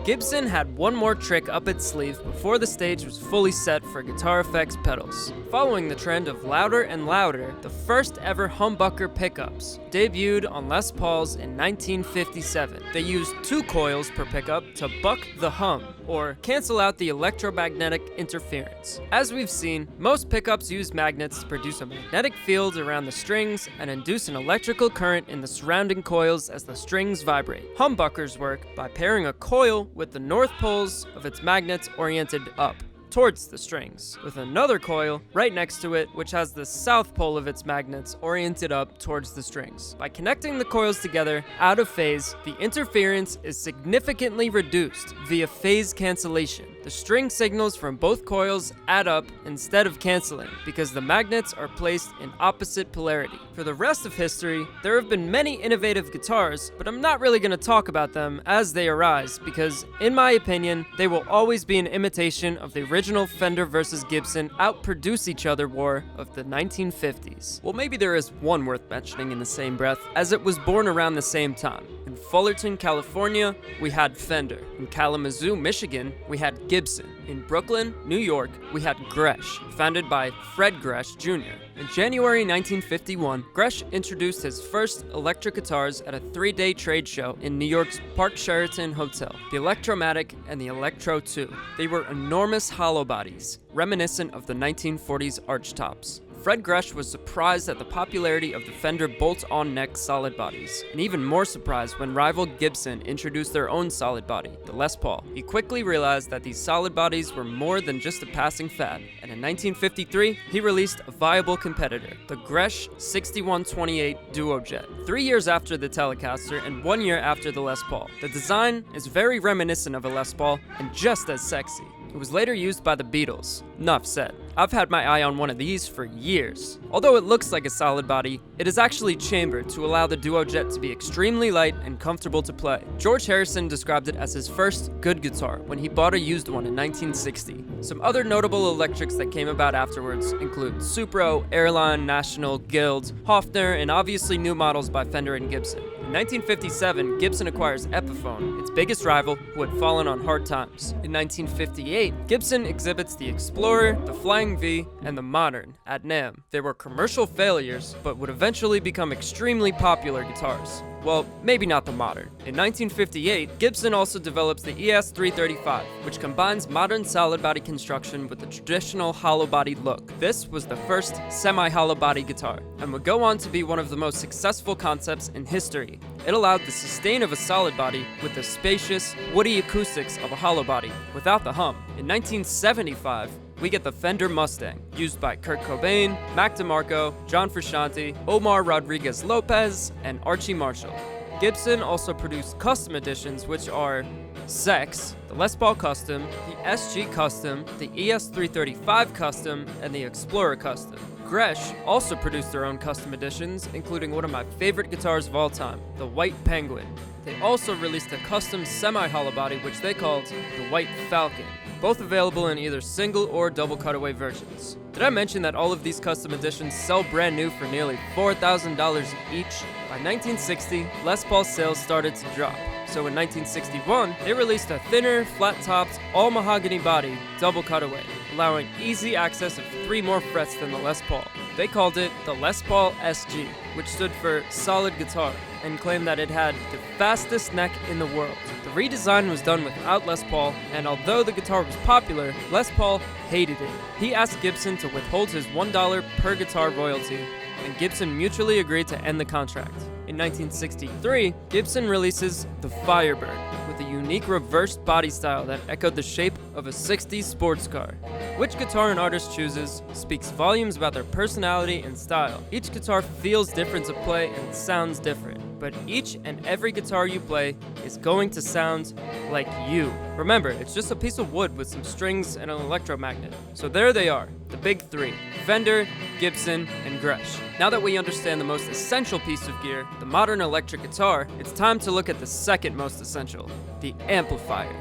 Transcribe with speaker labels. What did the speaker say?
Speaker 1: Gibson had one more trick up its sleeve before the stage was fully set for guitar effects pedals. Following the trend of louder and louder, the first ever humbucker pickups debuted on Les Pauls in 1957. They used 2 coils per pickup to buck the hum, or cancel out the electromagnetic interference. As we've seen, most pickups use magnets to produce a magnetic field around the strings and induce an electrical current in the surrounding coils as the strings vibrate. Humbuckers work by pairing a coil with the north poles of its magnets oriented up towards the strings, with another coil right next to it which has the south pole of its magnets oriented up towards the strings. By connecting the coils together out of phase, the interference is significantly reduced via phase cancellation. The string signals from both coils add up instead of canceling because the magnets are placed in opposite polarity. For the rest of history, there have been many innovative guitars, but I'm not really going to talk about them as they arise because, in my opinion, they will always be an imitation of the original Fender versus Gibson outproduce each other war of the 1950s. Well, maybe there is one worth mentioning in the same breath, as it was born around the same time. In Fullerton, California, we had Fender. In Kalamazoo, Michigan, we had Gibson. In Brooklyn, New York, we had Gresh, founded by Fred Gresh Jr. In January 1951, Gresh introduced his first electric guitars at a 3-day trade show in New York's Park Sheraton Hotel, the Electromatic and the Electro 2. They were enormous hollow bodies, reminiscent of the 1940s archtops. Fred Gresh was surprised at the popularity of the Fender bolt-on neck solid bodies, and even more surprised when rival Gibson introduced their own solid body, the Les Paul. He quickly realized that these solid bodies were more than just a passing fad, and in 1953, he released a viable competitor, the Gresh 6128 Duojet, 3 years after the Telecaster and 1 year after the Les Paul. The design is very reminiscent of a Les Paul and just as sexy. It was later used by the Beatles. Enough said. I've had my eye on one of these for years. Although it looks like a solid body, it is actually chambered to allow the Duojet to be extremely light and comfortable to play. George Harrison described it as his first good guitar when he bought a used one in 1960. Some other notable electrics that came about afterwards include Supro, Airline, National, Guild, Hofner, and obviously new models by Fender and Gibson. In 1957, Gibson acquires Epiphone, its biggest rival, who had fallen on hard times. In 1958, Gibson exhibits the Explorer, the Flying V, and the Modern at NAMM. They were commercial failures, but would eventually become extremely popular guitars. Well, maybe not the Modern. In 1958, Gibson also develops the ES-335, which combines modern solid body construction with the traditional hollow body look. This was the first semi-hollow body guitar, and would go on to be one of the most successful concepts in history. It allowed the sustain of a solid body with the spacious, woody acoustics of a hollow body, without the hum. In 1975, we get the Fender Mustang, used by Kurt Cobain, Mac DeMarco, John Frusciante, Omar Rodriguez-Lopez, and Archie Marshall. Gibson also produced custom editions, which are Sex, the Les Paul Custom, the SG Custom, the ES-335 Custom, and the Explorer Custom. Gresh also produced their own custom editions, including one of my favorite guitars of all time, the White Penguin. They also released a custom semi-hollow body, which they called the White Falcon, both available in either single or double cutaway versions. Did I mention that all of these custom editions sell brand new for nearly $4,000 each? By 1960, Les Paul sales started to drop. So in 1961, they released a thinner, flat-topped, all-mahogany body, double cutaway, allowing easy access of 3 more frets than the Les Paul. They called it the Les Paul SG, which stood for Solid Guitar, and claimed that it had the fastest neck in the world. The redesign was done without Les Paul, and although the guitar was popular, Les Paul hated it. He asked Gibson to withhold his $1 per guitar royalty, and Gibson mutually agreed to end the contract. In 1963, Gibson releases the Firebird with a unique reversed body style that echoed the shape of a 60s sports car. Which guitar an artist chooses speaks volumes about their personality and style. Each guitar feels different to play and sounds different, but each and every guitar you play is going to sound like you. Remember, it's just a piece of wood with some strings and an electromagnet. So there they are, the big 3, Fender, Gibson, and Gresh. Now that we understand the most essential piece of gear, the modern electric guitar, it's time to look at the second most essential, the amplifier.